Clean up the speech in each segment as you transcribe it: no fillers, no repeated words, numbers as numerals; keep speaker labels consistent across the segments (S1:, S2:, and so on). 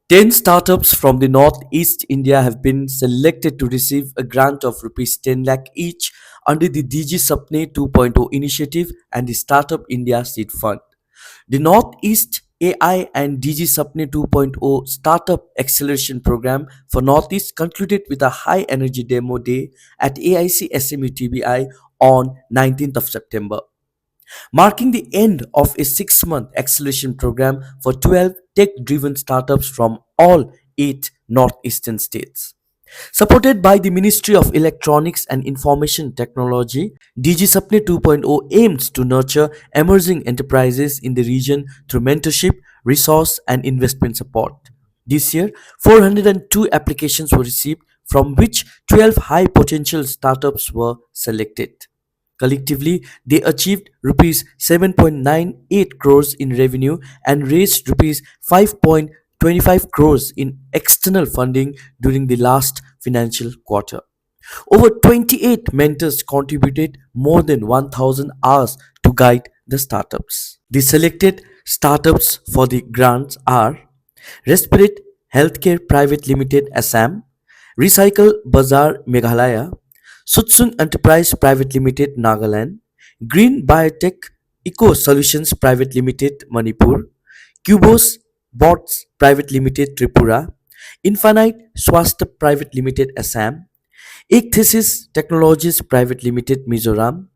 S1: 10 startups from the Northeast India have been selected to receive a grant of rupees 10 lakh each under the Digi-SAPNE 2.0 initiative and the Startup India Seed Fund. The Northeast AI and Digi-SAPNE 2.0 Startup Acceleration Program for Northeast concluded with a high energy demo day at AIC SME TBI on 19th of September, marking the end of a 6-month acceleration program for 12 tech driven startups from all 8 northeastern states. Supported by the Ministry of Electronics and Information Technology, Digi-SAPNE 2.0 aims to nurture emerging enterprises in the region through mentorship, resource, and investment support. This year, 402 applications were received, from which 12 high potential startups were selected. Collectively, they achieved rupees 7.98 crores in revenue and raised rupees 5.25 crores in external funding during the last financial quarter. Over 28 mentors contributed more than 1,000 hours to guide the startups. The selected startups for the grants are Respirit Healthcare Private Limited Assam, Recycle Bazaar Meghalaya, Sutsung Enterprise Private Limited Nagaland, Green Biotech Eco Solutions Private Limited Manipur, Cubos Bots Private Limited Tripura, Infinite Swasthya Private Limited Assam, Ichthyosis Technologies Private Limited Mizoram,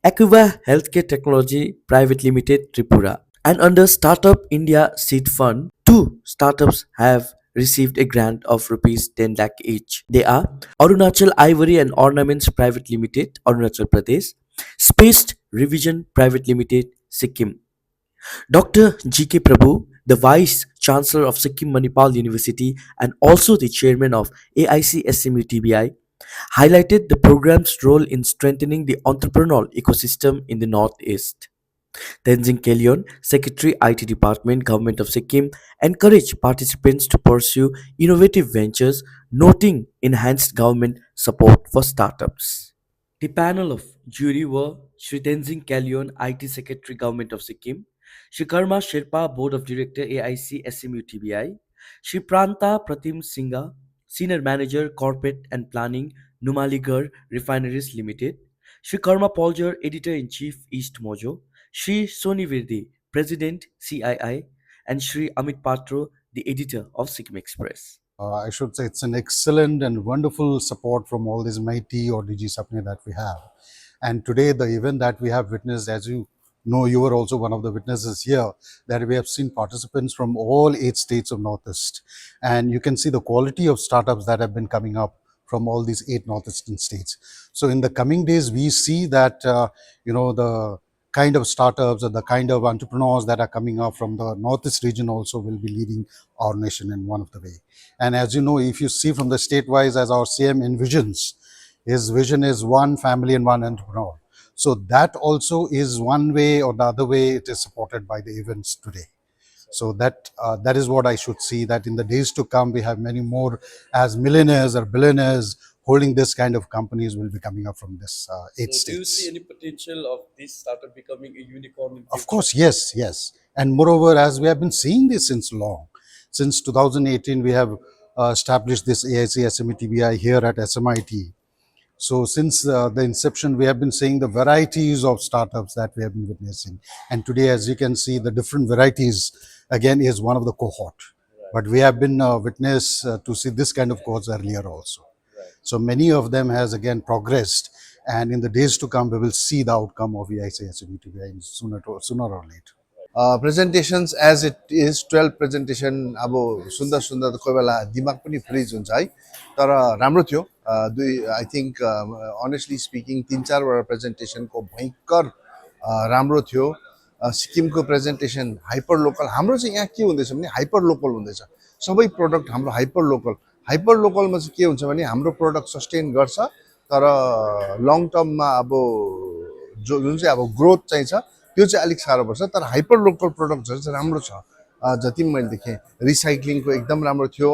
S1: Acuva Healthcare Technology Private Limited Tripura. And under Startup India Seed Fund, two startups have received a grant of rupees 10 lakh each. They are Arunachal Ivory and Ornaments Private Limited, Arunachal Pradesh, Spaced Revision Private Limited, Sikkim. Dr. G.K. Prabhu, the Vice Chancellor of Sikkim Manipal University and also the Chairman of AIC SMU TBI, highlighted the program's role in strengthening the entrepreneurial ecosystem in the Northeast. Tenzing Kelyon, Secretary IT Department, Government of Sikkim, encouraged participants to pursue innovative ventures, noting enhanced government support for startups. The panel of jury were Shri Tenzing Kelyon, IT Secretary, Government of Sikkim, Shri Karma Sherpa, Board of Director, AIC SMU TBI, Shri Pranta Pratim Singha, Senior Manager, Corporate and Planning, Numaligarh Refineries Limited, Shri Karma Poljar, Editor-in-Chief, East Mojo, Shri Soni Virdi, President, CII, and Shri Amit Patro, the editor of Sikkim Express.
S2: I should say it's an excellent and wonderful support from all this mighty or Digi-SAPNE that we have. And today, the event that we have witnessed, as you know, you were also one of the witnesses here, that we have seen participants from all 8 states of Northeast. And you can see the quality of startups that have been coming up from all these 8 Northeastern states. So in the coming days, we see that, the kind of startups or the kind of entrepreneurs that are coming up from the Northeast region also will be leading our nation in one of the way. And as you know, if you see from the state-wise, as our CM envisions, his vision is one family and one entrepreneur. So that also is one way or the other way it is supported by the events today. So that is what I should see, that in the days to come, we have many more as millionaires or billionaires holding this kind of companies will be coming up from this 8 states.
S1: Do you see any potential of this startup becoming a unicorn in
S2: Of
S1: future?
S2: course, yes. And moreover, as we have been seeing this since long, since 2018, we have established this AIC SME here at SMIT. So since the inception, we have been seeing the varieties of startups that we have been witnessing. And today, as you can see, the different varieties, again, is one of the cohort. But we have been witness to see this kind of cohorts earlier also. So many of them has again progressed. And in the days to come, we will see the outcome of AIC SME sooner or later.
S3: Presentations as it is 12 presentation अब सुन्दर सुन्दर त कोही बेला दिमाग पनि fridge हुन्छ है तर राम्रो थियो दुई आई थिंक अनेस्टली स्पिकिङ 3-4 वटा प्रेजेन्टेसनको भयंकर राम्रो थियो सिक्किमको प्रेजेन्टेसन हाइपर लोकल हाम्रो चाहिँ यहाँ के हुँदैछ भने हाइपर लोकल हुँदैछ सबै प्रोडक्ट हाम्रो हाइपर लोकलमा चाहिँ के हुन्छ भने हाम्रो प्रोडक्ट सस्टेन गर्छ तर लङ टर्ममा अब जुन चाहिँ अब ग्रोथ चाहिँ छ त्यो चाहिँ अलिक साह्रो पर्छ तर हाइपर लोकल प्रोडक्टहरु चाहिँ राम्रो छ जति मैले देखे रिसाइक्लिङको एकदम राम्रो थियो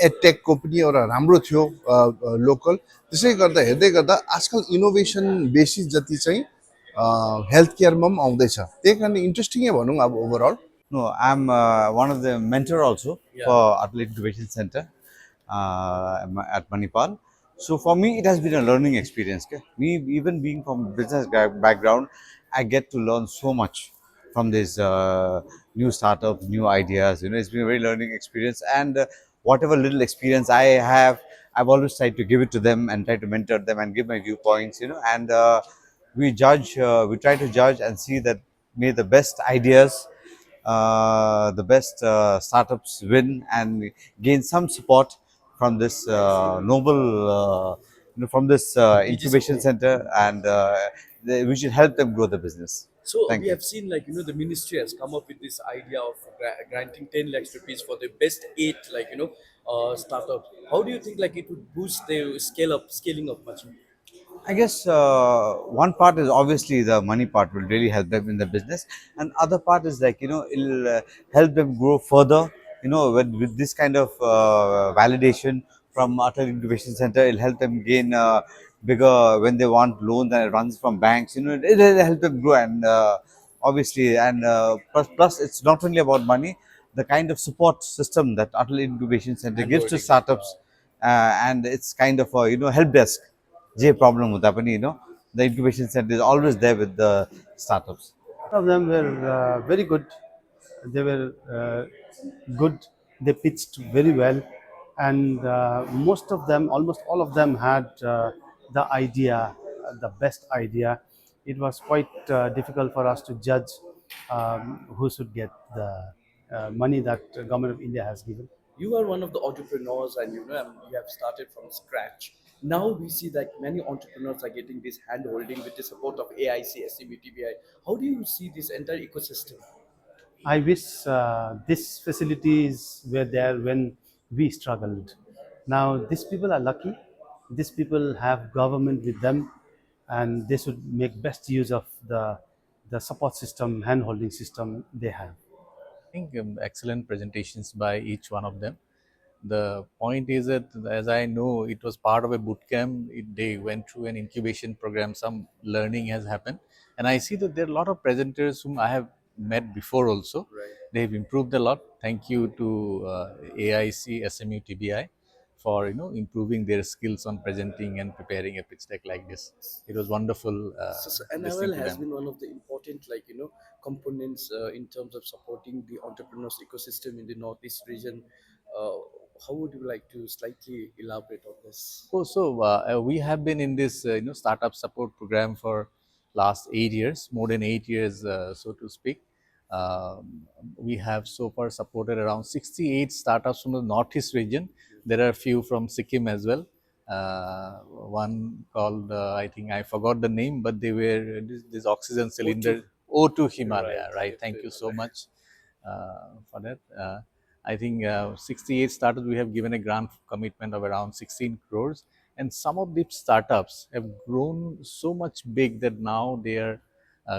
S3: एडटेकको पनि एउटा राम्रो थियो लोकल त्यसै गर्दा हेर्दै गर्दा आजकल इनोभेसन बेसिस जति चाहिँ हेल्थ केयरमा पनि आउँदैछ त्यही कारण इन्ट्रेस्टिङै भनौं अब overall
S4: No, I'm one of the mentor also
S1: Yeah.
S4: for Athlete Incubation Center at Manipal. So for me, it has been a learning experience. Okay? Me, even being from business background, I get to learn so much from this new startups, new ideas. It's been a very learning experience, and whatever little experience I have, I've always tried to give it to them and try to mentor them and give my viewpoints. And we try to judge and see that may the best ideas, the best startups win and gain some support from this noble, from this incubation
S1: Digi-SAPNE.
S4: center, and we should help them grow the business.
S1: So
S4: Thank
S1: we
S4: you.
S1: have seen, like, the ministry has come up with this idea of granting 10 lakhs rupees for the best eight, like, startups. How do you think, like, it would boost the scaling up much?
S4: I guess one part is obviously the money part will really help them in the business, and other part is like it'll help them grow further. With this kind of validation from Atal Incubation Center, it'll help them gain bigger when they want loans and runs from banks. It'll help them grow, and obviously, and plus it's not only about money. The kind of support system that Atal Incubation Center
S1: Hand
S4: gives to
S1: holding.
S4: startups, and it's kind of a help desk J problem with happening, the incubation center is always there with the startups.
S5: Of them were very good. They were good. They pitched very well, and most of them, almost all of them, had the idea, the best idea. It was quite difficult for us to judge who should get the money that government of India has given.
S1: You are one of the entrepreneurs, and you have started from scratch. Now we see that many entrepreneurs are getting this hand holding with the support of AIC, SMUTBI. How do you see this entire ecosystem?
S5: I wish these facilities were there when we struggled. Now, these people are lucky. These people have government with them, and they should make best use of the support system, hand-holding system they have.
S6: think excellent presentations by each one of them. The point is that, as I know, it was part of a boot camp. They went through an incubation program. Some learning has happened, and I see that there are a lot of presenters whom I have met before. Also,
S1: Right.
S6: they have improved a lot. Thank you to AIC, SMU, TBI for improving their skills on presenting and preparing a pitch deck like this. It was wonderful
S1: So
S6: listening
S1: NRL
S6: to
S1: has
S6: them.
S1: been one of the important, like, components in terms of supporting the entrepreneurs ecosystem in the Northeast region. Uh, how would you like to slightly elaborate on this?
S6: Oh, so we have been in this startup support program for last 8 years, more than 8 years, so to speak. Um, we have so far supported around 68 startups from the Northeast region. There are a few from Sikkim as well. One called, I think I forgot the name, but they were this oxygen
S1: O2.
S6: cylinder, O2
S1: Right.
S6: Himalaya, right? Thank
S1: Lifted
S6: you so
S1: Himalaya.
S6: much for that. I think 68 startups, we have given a grant commitment of around 16 crores. And some of these startups have grown so much big that now they are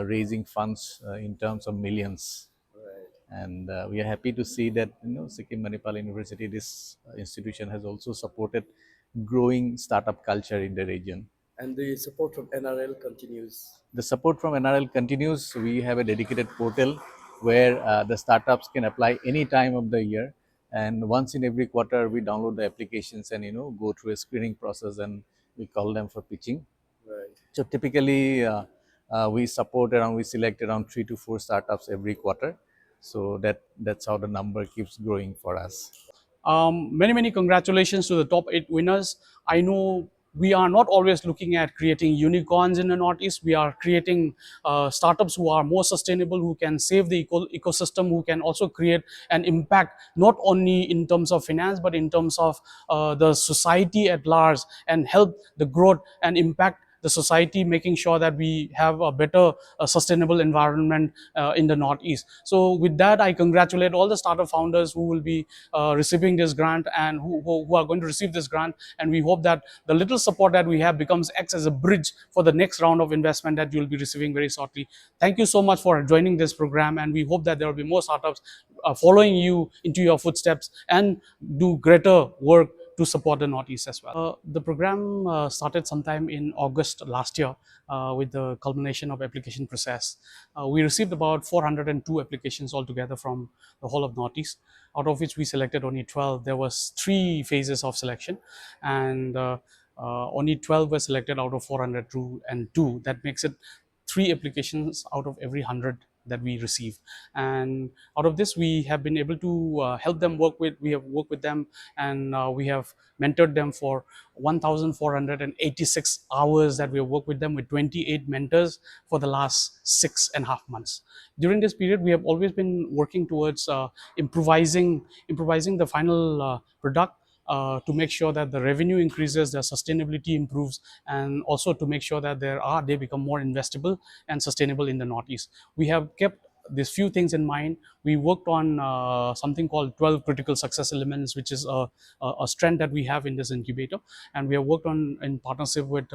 S6: raising funds in terms of millions.
S1: Right.
S6: And we are happy to see that Sikkim Manipal University, this institution, has also supported growing startup culture in the region.
S1: And the support from NRL continues.
S6: The support from NRL continues. We have a dedicated portal where the startups can apply any time of the year, and once in every quarter we download the applications and go through a screening process, and we call them for pitching.
S1: Right.
S6: So typically, we select around 3 to 4 startups every quarter. So that's how the number keeps growing for us.
S7: Many congratulations to the top 8 winners. I know we are not always looking at creating unicorns in the Northeast. We are creating startups who are more sustainable, who can save the ecosystem, who can also create an impact not only in terms of finance but in terms of the society at large, and help the growth and impact the society, making sure that we have a better sustainable environment in the Northeast. So with that, I congratulate all the startup founders who will be receiving this grant, and who are going to receive this grant. And we hope that the little support that we have becomes acts as a bridge for the next round of investment that you'll be receiving very shortly. Thank you so much for joining this program, and we hope that there will be more startups following you into your footsteps and do greater work to support the Northeast as well. The program started sometime in August last year with the culmination of application process. We received about 402 applications altogether from the whole of Northeast, out of which we selected only 12. There was 3 phases of selection, and only 12 were selected out of 402. That makes it 3 applications out of every 100 that we receive. And out of this, we have been able to help them we have worked with them, and we have mentored them for 1,486 hours that we have worked with them, with 28 mentors for the last 6.5 months. During this period, we have always been working towards improvising the final product, to make sure that the revenue increases, the sustainability improves, and also to make sure that they become more investable and sustainable in the Northeast. We have kept these few things in mind. We worked on something called 12 critical success elements, which is a strength that we have in this incubator. And we have worked on in partnership with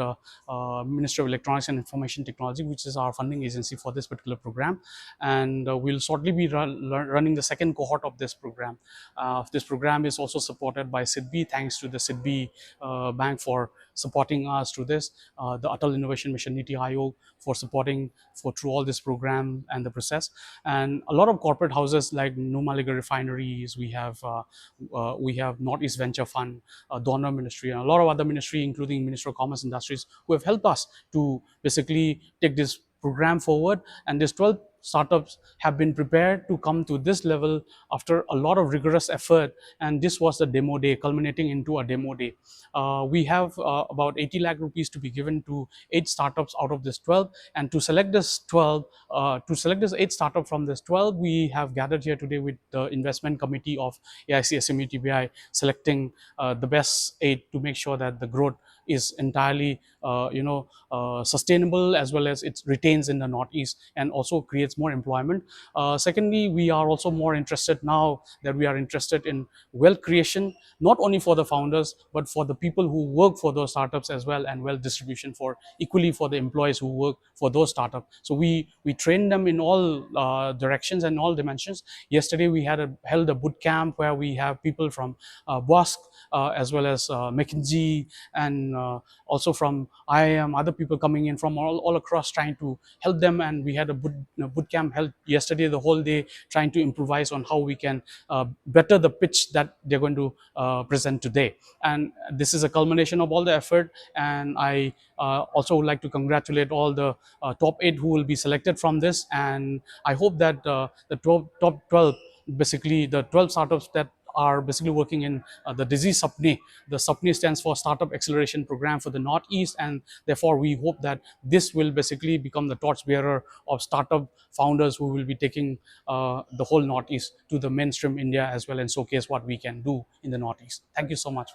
S7: Ministry of Electronics and Information Technology, which is our funding agency for this particular program. And we'll shortly be running the second cohort of this program. This program is also supported by SIDBI. Thanks to the SIDBI Bank for supporting us through this, the Atal Innovation Mission Niti Aayog for supporting through all this program and the process, and a lot of corporate houses like Numaligarh Refineries. We have Northeast Venture Fund, Donor Ministry, and a lot of other ministry, including Minister of Commerce Industries, who have helped us to basically take this program forward. And these 12 startups have been prepared to come to this level after a lot of rigorous effort. And this was the demo day, culminating into a demo day. We have about 80 lakh rupees to be given to 8 startups out of this 12. And to select this 8 startup from this 12, we have gathered here today with the investment committee of AIC TBI, selecting the best 8 to make sure that the growth is entirely sustainable, as well as it retains in the Northeast and also creates more employment. Secondly, we are also more interested now that we are interested in wealth creation, not only for the founders, but for the people who work for those startups as well, and wealth distribution for equally for the employees who work for those startups. So we train them in all directions and all dimensions. Yesterday, we held a boot camp where we have people from Bosch, as well as McKinsey, and also from IIM, other people coming in from all across, trying to help them. And we had a boot camp held yesterday, the whole day, trying to improvise on how we can better the pitch that they're going to present today. And this is a culmination of all the effort. And I also would like to congratulate all the top 8 who will be selected from this. And I hope that the top 12, basically the 12 startups that are basically working in the Digi-SAPNE. The SAPNE stands for Startup Acceleration Program for the Northeast, and therefore we hope that this will basically become the torchbearer of startup founders who will be taking the whole Northeast to the mainstream India as well, and showcase what we can do in the Northeast. Thank you so much.